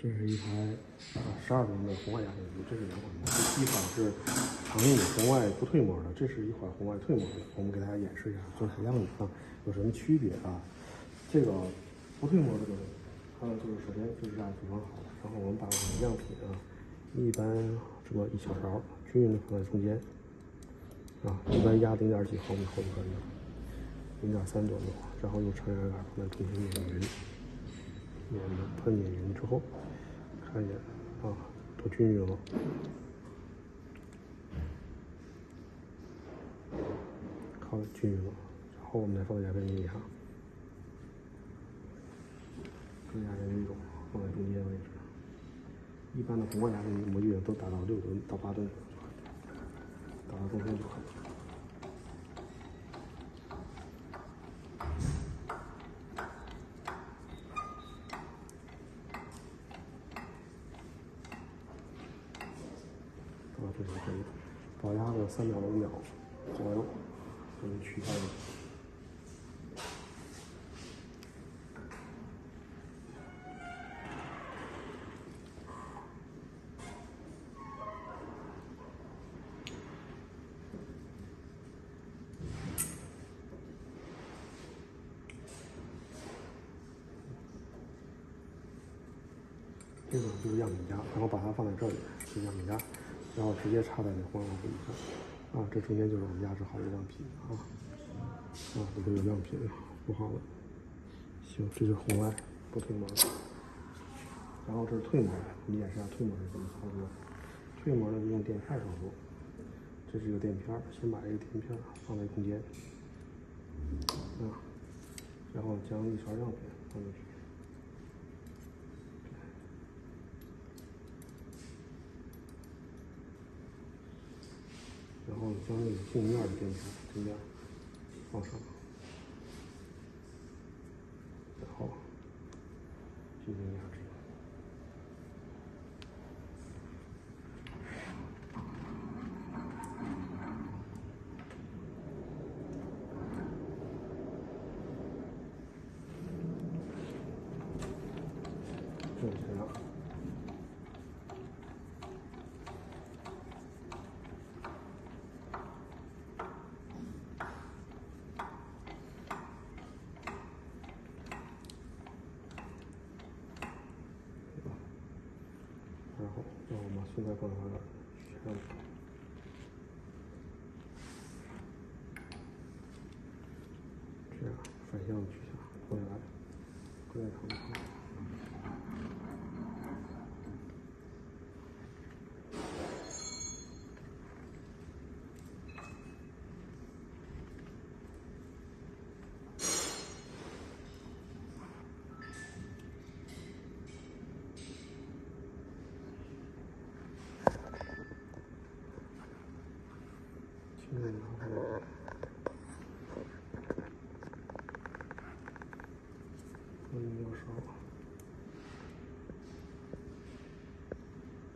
这是一台12吨的红外压电机，这是两款模式，一款是常用的红外不退模的，这是一款红外退模的。我们给大家演示一下，做采样啊，有什么区别啊？这个不退模的呢，它就是首先就是这样组装好的，然后我们把我们的样品啊，一般这么一小勺均匀的放在中间啊，一般压0.几毫米后就可以了，0.3左右，然后用成压杆放在中间碾匀。喷碾匀之后，看一眼啊，多均匀了，靠均匀了。然后我们再放在压变机上，这压变机放在中间位置。一般的红外压变机模具都达到6吨到8吨，达到中间就可以了。这就可以了，保压的3.5秒左右，我们取下来。这个就是样品夹，然后把它放在这里，是样品夹，然后直接插在这黄油壶上，啊，这中间就是我们压制好的样品啊，这就有样品铺好了。行，这就是红外不退模的，然后这是退模的，我们演示一下退模是怎么操作。退模呢，用垫片操作，这是一个垫片，先把这个垫片放在中间，然后将一勺样品放进去。然后将那个镜面的垫片中间放上，然后进行压制。就是这样。然后让我们把塑料放在这儿，这样，这样反向取下，放下来，搁在床上。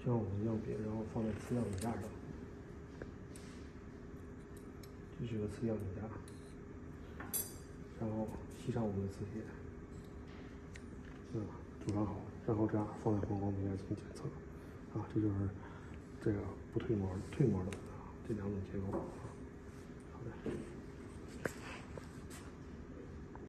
将我们的样品，然后放在次样品架上，这是个次样品架，然后吸上我们的磁铁，组装好，然后这样放在黄光平台进行检测，这就是这个不退模、退模的这两种结构。好的。